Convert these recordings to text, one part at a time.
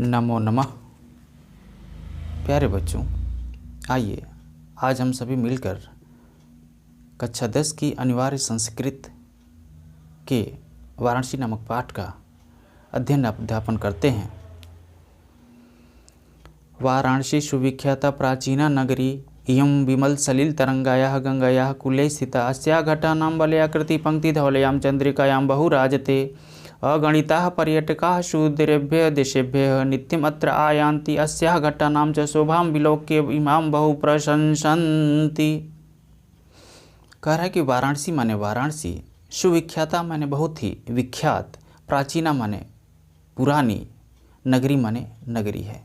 नमो नमः। प्यारे बच्चों, आइए आज हम सभी मिलकर कक्षा 10 की अनिवार्य संस्कृत के वाराणसी नामक पाठ का अध्ययन अध्यापन करते हैं। वाराणसी सुविख्याता प्राचीना नगरी इयं विमल सलिल तरंगायाः गंगायाः कूले स्थिता अस्याः घटानां वलयाकृति पंक्तिधवलयां चंद्रिकायां बहुराजते अगणिताः पर्यटकाः सुदूरेभ्यः देशेभ्यः नित्यम् अत्र आयान्ति अस्याः घटानां च शोभां विलोक्य इमां बहु प्रशंसन्ति। कह रहा है कि वाराणसी माने वाराणसी, सुविख्याता माने बहुत ही विख्यात, प्राचीना माने पुरानी, नगरी माने नगरी है।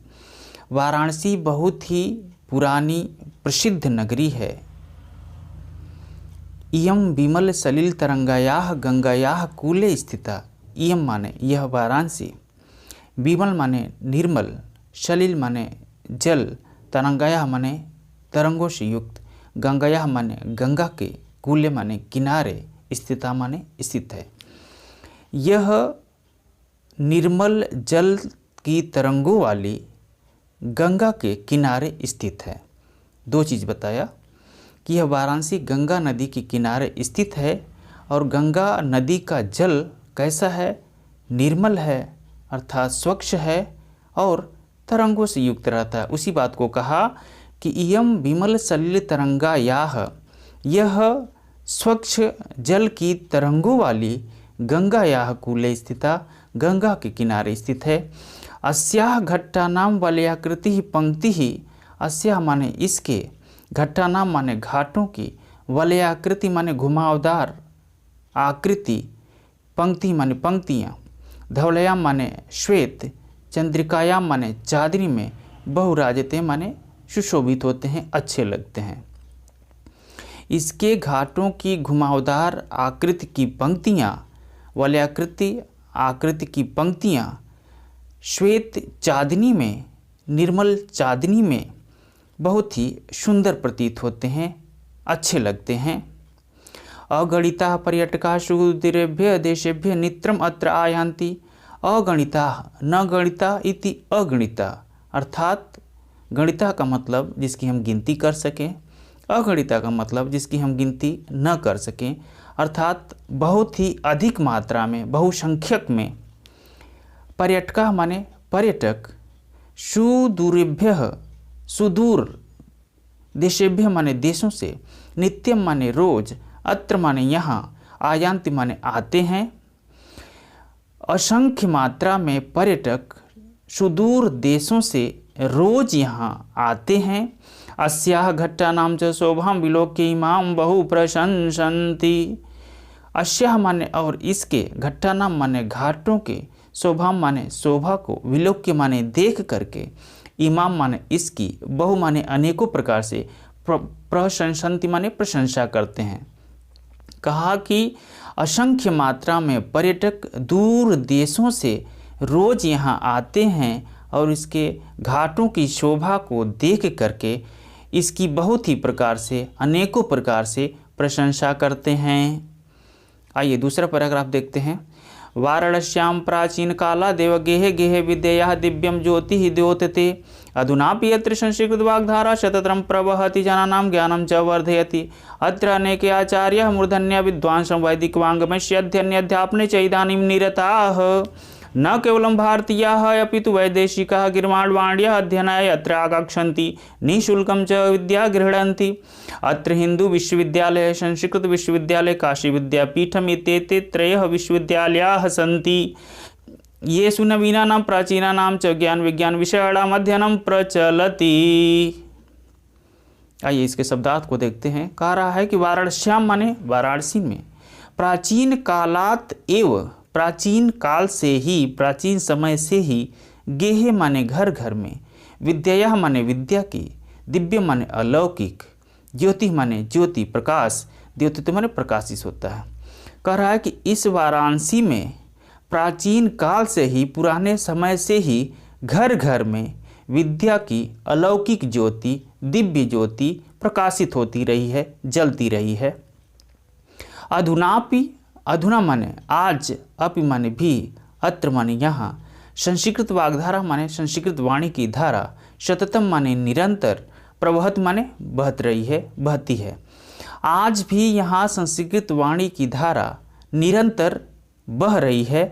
वाराणसी बहुत ही पुरानी प्रसिद्ध नगरी है। इयं विमल सलिल तरंगायाः गंगायाः कूले स्थिता। इयं माने यह वाराणसी, विमल माने निर्मल, सलिल माने जल, तरंगायाः माने तरंगों से युक्त, गंगायाः माने गंगा के, कूले माने किनारे, स्थिता माने स्थित है। यह निर्मल जल की तरंगों वाली गंगा के किनारे स्थित है। दो चीज़ बताया कि यह वाराणसी गंगा नदी के किनारे स्थित है और गंगा नदी का जल कैसा है? निर्मल है, अर्थात स्वच्छ है और तरंगों से युक्त रहता है। उसी बात को कहा कि इयं विमल सलिल तरंगायाः, यह स्वच्छ जल की तरंगों वाली गंगायाः कूले स्थिता, गंगा के किनारे स्थित है। अस्याः घट्टानां वलयाकृति पंक्ति ही, अस्याः माने इसके, घट्टानां माने घाटों की, वलयाकृति माने घुमावदार आकृति, पंक्ति माने पंक्तियाँ, धवलयाम माने श्वेत, चंद्रिकायाम माने चांदनी में, बहुराजते माने सुशोभित होते हैं, अच्छे लगते हैं। इसके घाटों की घुमावदार आकृति की पंक्तियाँ, वलयाकृति आकृति की पंक्तियाँ श्वेत चांदनी में, निर्मल चांदनी में बहुत ही सुंदर प्रतीत होते हैं, अच्छे लगते हैं। अगणिताः पर्यटकाः सुदूरेभ्यः देशेभ्यः नित्यम् अत्र आयान्ति। अगणिताः, न गणिता इति अगणिता, अर्थात गणिता का मतलब जिसकी हम गिनती कर सकें, अगणिता का मतलब जिसकी हम गिनती न कर सकें, अर्थात बहुत ही अधिक मात्रा में, बहुसंख्यक में। पर्यटकाः माने पर्यटक, सुदूरेभ्यः सुदूर, देशेभ्यः माने देशों से, नित्यम माने रोज, अत्र माने यहाँ, आयान्ति माने आते हैं। असंख्य मात्रा में पर्यटक सुदूर देशों से रोज यहाँ आते हैं। अस्याः घट्टानां च शोभां विलोक्य इमां बहु प्रशंसन्ति। अस्याः माने और इसके, घट्टानां माने घाटों के, शोभां माने शोभा को, विलोक्य माने देख करके, इमाम माने इसकी, बहु माने अनेकों प्रकार से, प्रशंसन्ति माने प्रशंसा करते हैं। कहा कि असंख्य मात्रा में पर्यटक दूर देशों से रोज यहाँ आते हैं और इसके घाटों की शोभा को देख करके इसकी बहुत ही प्रकार से, अनेकों प्रकार से प्रशंसा करते हैं। आइए दूसरा पैराग्राफ देखते हैं। वाराणस्यां प्राचीन काला देव गेहे गेहे विद्यया दिव्यम ज्योति द्योतते अधुनापि यत्र संस्कृत वाग्धारा शतत्रं प्रवहति जनानां ज्ञानं च वर्धयति। अत्र अनेके आचार्याः मूर्धन्या विद्वांसं वैदिकवाङ्गमयस्य अध्ययने अध्यापने च इदानीं निरताः। न केवलं भारतीयाः अपि तु वैदेशिकाः गिर्वाणवाण्याः अध्ययनाय अत्र आगच्छन्ति, निःशुल्कं च विद्या गृह्णन्ति। अत्र हिंदू विश्वविद्यालयः, संस्कृत विश्वविद्यालयः, काशी विद्यापीठम् इत्येते त्रयः विश्वविद्यालयाः सन्ति। येषु नवीनानां प्राचीनानां च ज्ञान विज्ञान विषयाणाम् अध्ययनं प्रचलति। आइए इसके शब्दार्थ को देखते हैं। कह रहा है कि वाराणस्याम माने वाराणसी में, प्राचीन कालात एव, प्राचीन काल से ही, प्राचीन समय से ही, गेहे माने घर घर में, विद्या माने विद्या की, दिव्य माने अलौकिक, ज्योति माने ज्योति प्रकाश, द्योतित माने प्रकाशित होता है। कह रहा है कि इस वाराणसी में प्राचीन काल से ही, पुराने समय से ही घर घर में विद्या की अलौकिक ज्योति, दिव्य ज्योति प्रकाशित होती रही है, जलती रही है। अधुनापि, अधुना माने आज, अपि माने भी, अत्र माने यहाँ, संस्कृत वाग्धारा माने संस्कृत वाणी की धारा, सततम माने निरंतर, प्रवहत माने बहत रही है, बहती है। आज भी यहाँ संस्कृत वाणी की धारा निरंतर बह रही है।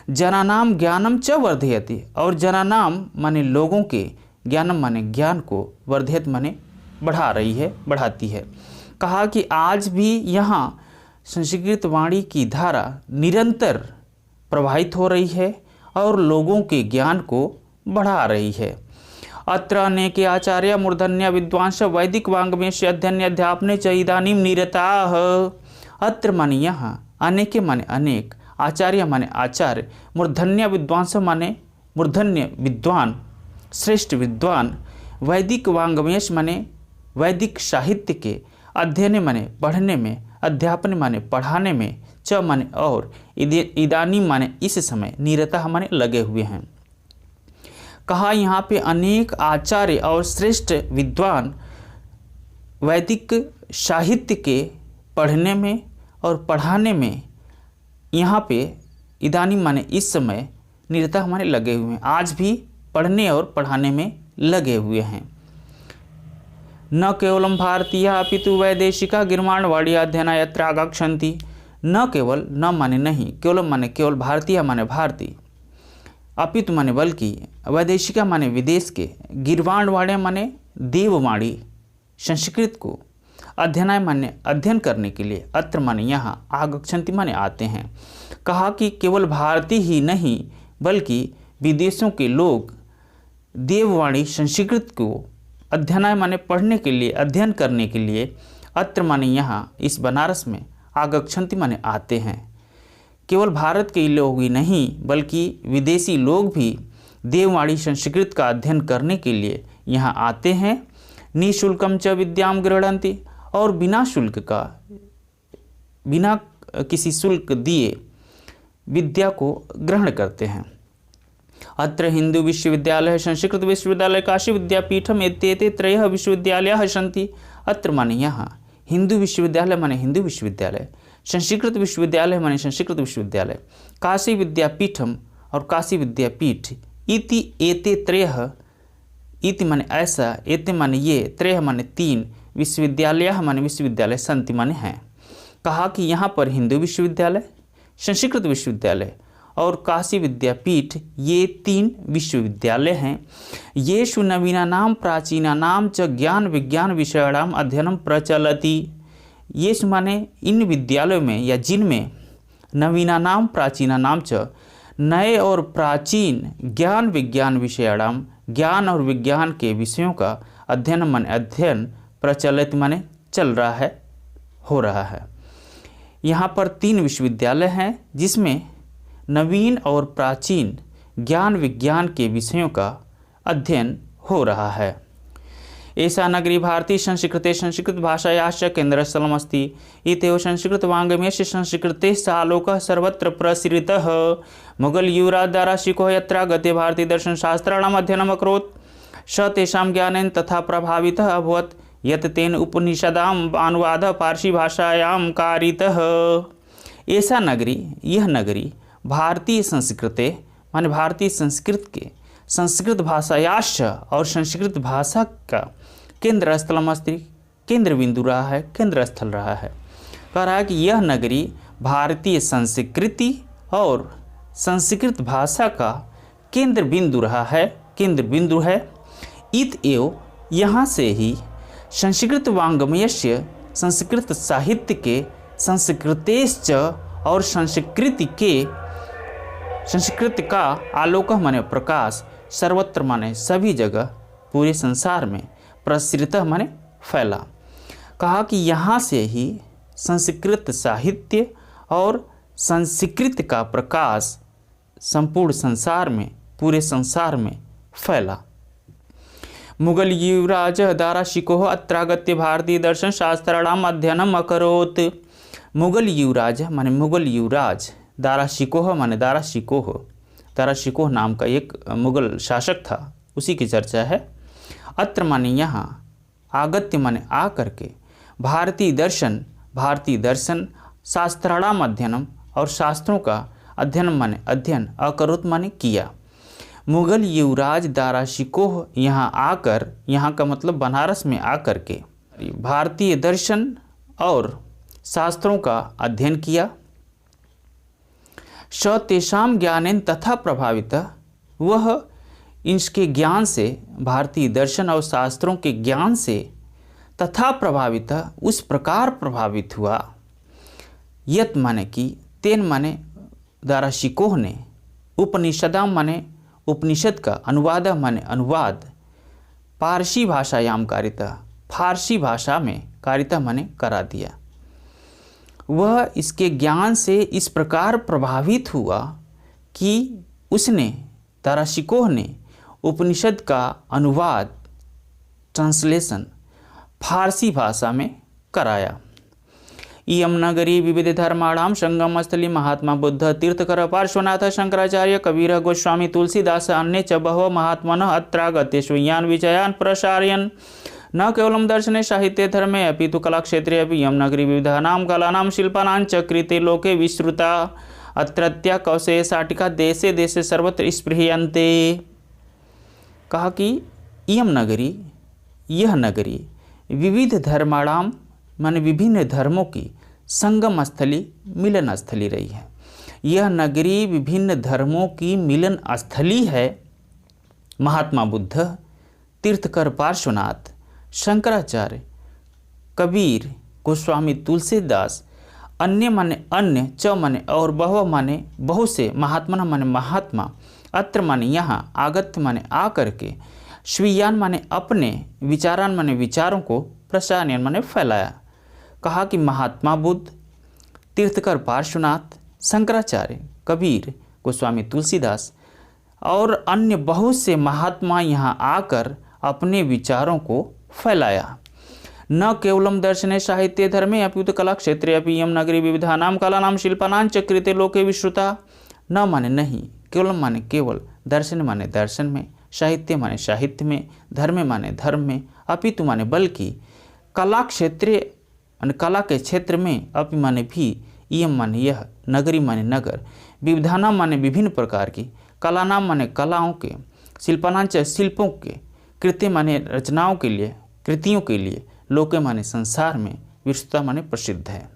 जनानाम ज्ञानम च वर्धयति, और जनानाम माने लोगों के, ज्ञानम माने ज्ञान को, वर्धयत माने बढ़ा रही है, बढ़ाती है। कहा कि आज भी यहाँ संस्कृत वाणी की धारा निरंतर प्रवाहित हो रही है और लोगों के ज्ञान को बढ़ा रही है। अत्र अनेके आचार्य मूर्धन्य विद्वांस वैदिक वाङ्मयस्य अध्ययने अध्यापने च इदानीं निरताः। अत्र माने यहाँ, अनेके माने अनेक, आचार्य माने आचार्य, मूर्धन्य विद्वांस माने मूर्धन्य विद्वान, श्रेष्ठ विद्वान, वैदिक वाङ्मयस्य माने वैदिक साहित्य के, अध्ययन माने पढ़ने में, अध्यापन माने पढ़ाने में, च माने और, इदानी माने इस समय, निरता माने लगे हुए हैं। कहा यहाँ पे अनेक आचार्य और श्रेष्ठ विद्वान वैदिक साहित्य के पढ़ने में और पढ़ाने में, यहाँ पे इदानी माने इस समय, निरता हमारे लगे हुए हैं, आज भी पढ़ने और पढ़ाने में लगे हुए हैं। न केवलम भारतीय अपितु वैदेशिका गिर्माणवाड़ी अध्ययनाय यत्र आगच्छन्ति। न केवल, न माने नहीं, केवलम माने केवल, भारतीय माने भारतीय, अपितु माने बल्कि, वैदेशिका माने विदेश के, गिर्वाणवाड़ी माने देववाणी, संस्कृत को, अध्ययनाय माने अध्ययन करने के लिए, अत्र माने यहाँ, आगच्छन्ति माने आते हैं। कहा कि केवल भारतीय ही नहीं बल्कि विदेशों के लोग देववाणी संस्कृत को अध्ययनाय माने पढ़ने के लिए, अध्ययन करने के लिए, अत्र माने यहाँ, इस बनारस में, आगच्छन्ति माने आते हैं। केवल भारत के लोग ही नहीं बल्कि विदेशी लोग भी देववाणी संस्कृत का अध्ययन करने के लिए यहाँ आते हैं। निःशुल्कम च विद्याम गृह्णन्ति, और बिना शुल्क का, बिना किसी शुल्क दिए विद्या को ग्रहण करते हैं। अत्र हिंदू विश्वविद्यालय, संस्कृत विश्वविद्यालय, काशी विद्यापीठम एते त्रयः विश्वविद्यालयाः सन्ति। अत्र माने यहाँ, हिंदू विश्वविद्यालय माने हिंदू विश्वविद्यालय, संस्कृत विश्वविद्यालय माने संस्कृत विश्वविद्यालय, काशी विद्यापीठम और काशी विद्यापीठ, इति एते त्रयः, इति माने ऐसा, एते माने ये, त्रयः माने तीन, विश्वविद्यालयः माने विश्वविद्यालय, सन्ति माने हैं। कहा कि यहाँ पर हिंदू विश्वविद्यालय, संस्कृत विश्वविद्यालय और काशी विद्यापीठ, ये तीन विश्वविद्यालय हैं। येषु नवीनानां प्राचीनानां च ज्ञान विज्ञान विषयाणाम अध्ययनम प्रचलति। येषु माने इन विद्यालयों में या जिनमें, नवीनानां प्राचीनानां च, नए और प्राचीन, ज्ञान विज्ञान विषयाणाम, ज्ञान और विज्ञान के विषयों का अध्ययन माने अध्ययन, प्रचलित माने चल रहा है, हो रहा है। यहाँ पर तीन विश्वविद्यालय हैं जिसमें नवीन और प्राचीन ज्ञान विज्ञान के विषयों का अध्ययन हो रहा है। एषा नगरी भारतीय संस्कृते संस्कृत भाषायाश्च केन्द्रस्थलमस्ति। इत्येव संस्कृत वाङ्मयस्य संस्कृतेः आलोकः सर्वत्र प्रसृतः। मुगल युवराज दाराशिकोः यत्र गते भारतीय दर्शनशास्त्राणाम् अध्ययनम् अकरोत्, स तेषां ज्ञानेन तथा प्रभावितः अभवत् यत् तेन उपनिषदाम् अनुवादः पारसी भाषायां कारितः। ऐसा नगरी, यह नगरी, भारतीय संस्कृते माने भारतीय संस्कृत के, संस्कृत भाषायाश्च और संस्कृत भाषा का केंद्र स्थलमस्ति, केंद्र बिंदु रहा है, केंद्र स्थल रहा है। कह रहा है कि यह नगरी भारतीय संस्कृति और संस्कृत भाषा का केंद्र बिंदु रहा है, केंद्र बिंदु है। इत एव, यहाँ से ही, संस्कृत वाङ्मयस्य, संस्कृत साहित्य के, संस्कृतेश्च और संस्कृति के, संस्कृत का, आलोक माने प्रकाश, सर्वत्र माने सभी जगह, पूरे संसार में, प्रसृत माने फैला। कहा कि यहाँ से ही संस्कृत साहित्य और संस्कृत का प्रकाश संपूर्ण संसार में, पूरे संसार में फैला। मुगल युवराज दाराशिकोः अत्रागत्य भारतीय दर्शन शास्त्राणाम अध्ययनम अकरोत्। मुगल युवराज माने मुगल युवराज, दाराशिकोह माने दाराशिकोह, दाराशिकोह नाम का एक मुगल शासक था, उसी की चर्चा है। अत्र माने यहाँ, आगत्य माने आ करके, भारतीय दर्शन, भारतीय दर्शन, शास्त्राणाम अध्ययनम और शास्त्रों का अध्ययन माने अध्ययन, अकरोत माने किया। मुगल युवराज दारा शिकोह यहाँ आकर, यहाँ का मतलब बनारस में आकर के भारतीय दर्शन और शास्त्रों का अध्ययन किया। स तेषाम ज्ञानेन तथा प्रभावित, वह इसके ज्ञान से, भारतीय दर्शन और शास्त्रों के ज्ञान से तथा प्रभावित, उस प्रकार प्रभावित हुआ। यत माने कि, तेन माने दारा शिकोह ने, उपनिषदाम माने उपनिषद का, अनुवाद माने अनुवाद, पारसी भाषायाम कारिता, फारसी भाषा में कारिता माने करा दिया। वह इसके ज्ञान से इस प्रकार प्रभावित हुआ कि उसने, दारा शिकोह ने उपनिषद का अनुवाद, ट्रांसलेशन फारसी भाषा में कराया। इयम नगरी विविध धर्माणाम संगम स्थली महात्मा बुद्ध तीर्थकर पार्श्वनाथ शंकराचार्य कबीर गोस्वामी तुलसीदास अन्ये च बहवो महात्मनः अत्रागत्य स्वीयान् विजयान् प्रसारयन् न केवलं दर्शने साहित्ये धर्मे अपि तु कलाक्षेत्रे अपि इयं नगरी विविधानां कलानां शिल्पानां च कृते लोके विश्रुता अत्रत्या कौशेय शाटिका देशे देशे सर्वत्र स्पृह्यन्ते। कहा कि इयम नगरी, यह नगरी विविध धर्माणाम माने विभिन्न धर्मों की संगम स्थली, मिलन स्थली रही है। यह नगरी विभिन्न धर्मों की मिलन स्थली है। महात्मा बुद्ध, तीर्थकर पार्श्वनाथ, शंकराचार्य, कबीर, गोस्वामी तुलसीदास, अन्य माने अन्य, च माने और बहु माने बहुत से, महात्मा माने महात्मा, अत्र माने यहाँ, आगत्य माने आकर के, स्वीयान माने अपने, विचारान माने विचारों को, प्रसारयन माने फैलाया। कहा कि महात्मा बुद्ध, तीर्थकर पार्श्वनाथ, शंकराचार्य, कबीर, गोस्वामी तुलसीदास और अन्य बहुत से महात्मा यहाँ आकर अपने विचारों को फैलाया। न केवलम दर्शने साहित्ये धर्मे अप्युत कला क्षेत्रे अपि इयं नगरी विविधानां कलानां शिल्पानां च कृते लोके विश्रुता। न माने नहीं, केवल माने केवल, दर्शन माने दर्शन में, साहित्य माने साहित्य में, धर्म माने धर्म में, अपितु माने बल्कि, कला क्षेत्रे कला के क्षेत्र में, अपि माने भी, इयम माने यह, नगरी माने नगर, विविधानां माने विभिन्न प्रकार की, कलानां माने कलाओं के, शिल्पानांच शिल्पों के, कृत्य माने रचनाओं के लिए, कृतियों के लिए, लोके माने संसार में, विश्वता माने प्रसिद्ध है।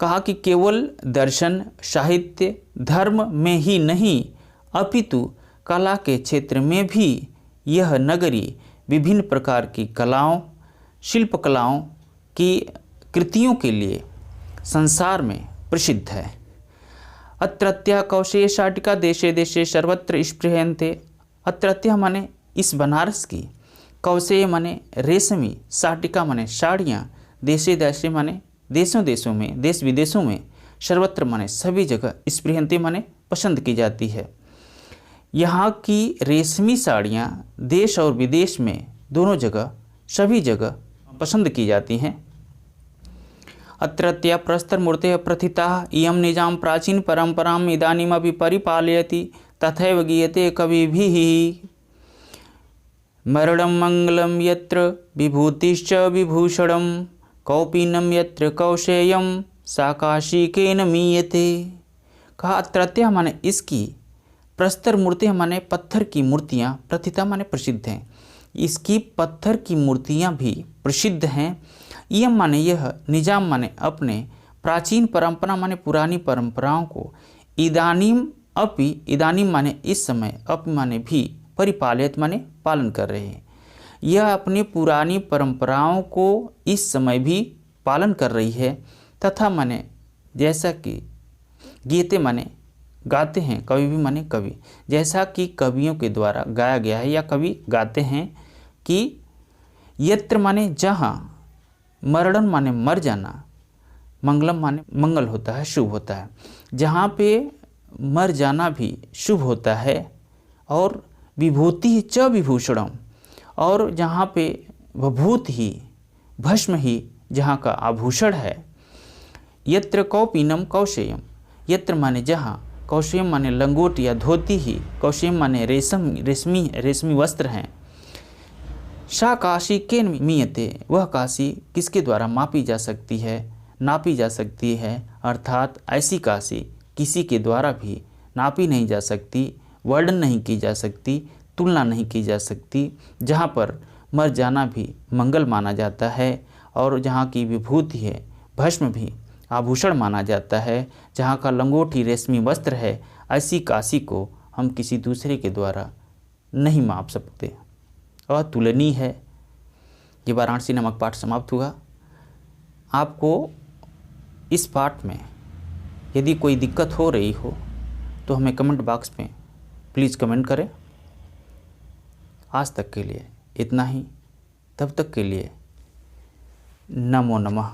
कहा कि केवल दर्शन, साहित्य, धर्म में ही नहीं अपितु कला के क्षेत्र में भी यह नगरी विभिन्न प्रकार की कलाओं, शिल्पकलाओं की कृतियों के लिए संसार में प्रसिद्ध है। अत्रत्या कौशेय शाटिका देशे देशे सर्वत्र स्पृह्यन्ते। अत्रत्या माने इस बनारस की, कौशेय माने रेशमी, शाटिका माने साड़ियाँ, देशे देशे माने देशों देशों में, देश विदेशों में, सर्वत्र माने सभी जगह, स्पृह्यन्ते माने पसंद की जाती है। यहाँ की रेशमी साड़ियाँ देश और विदेश में दोनों जगह, सभी जगह पसंद की जाती हैं। अत्रत्या प्रस्तर मूर्तेः प्रथिताः इयं निजां प्राचीन परंपराम् इदानीमपि परिपालयति तथैव गीयते कविभिः। मरणं मंगलं यत्र विभूतिश्च विभूषणं कौपीनं यत्र कौशेयं साकाशिकेन मीयते। कहा अत्रत्या माने इसकी, प्रस्तर मूर्तियाँ माने पत्थर की मूर्तियाँ, प्रथिता माने प्रसिद्ध हैं, इसकी पत्थर की मूर्तियाँ भी प्रसिद्ध हैं। इयम माने यह, निजाम माने अपने, प्राचीन परंपरा माने पुरानी परंपराओं को, इदानीम अपि, इदानीम माने इस समय, अपि माने भी, परिपालित माने पालन कर रहे हैं। यह अपनी पुरानी परंपराओं को इस समय भी पालन कर रही है। तथा माने जैसा कि, गीते माने गाते हैं, कवि भी माने कवि, जैसा कि कवियों के द्वारा गाया गया है या कवि गाते हैं कि यत्र माने जहाँ, मरणम माने मर जाना, मंगलम माने मंगल होता है, शुभ होता है, जहाँ पे मर जाना भी शुभ होता है, और विभूति च विभूषणम, और जहाँ पे विभूत ही, भस्म ही जहाँ का आभूषण है। यत्र कौपीनम कौशेयम, यत्र माने जहाँ, कौशेयम माने लंगोट या धोती ही, कौशेयम माने रेशम, रेशमी वस्त्र हैं। सा काशी के मीयते, वह काशी किसके द्वारा मापी जा सकती है, नापी जा सकती है, अर्थात ऐसी काशी किसी के द्वारा भी नापी नहीं जा सकती, वर्णन नहीं की जा सकती, तुलना नहीं की जा सकती, जहाँ पर मर जाना भी मंगल माना जाता है और जहाँ की विभूति है, भस्म भी आभूषण माना जाता है, जहाँ का लंगोटी रेशमी वस्त्र है, ऐसी काशी को हम किसी दूसरे के द्वारा नहीं माप सकते, अतुलनीय है। ये वाराणसी नामक पाठ समाप्त हुआ। आपको इस पाठ में यदि कोई दिक्कत हो रही हो तो हमें कमेंट बॉक्स में प्लीज़ कमेंट करें। आज तक के लिए इतना ही, तब तक के लिए नमो नमः।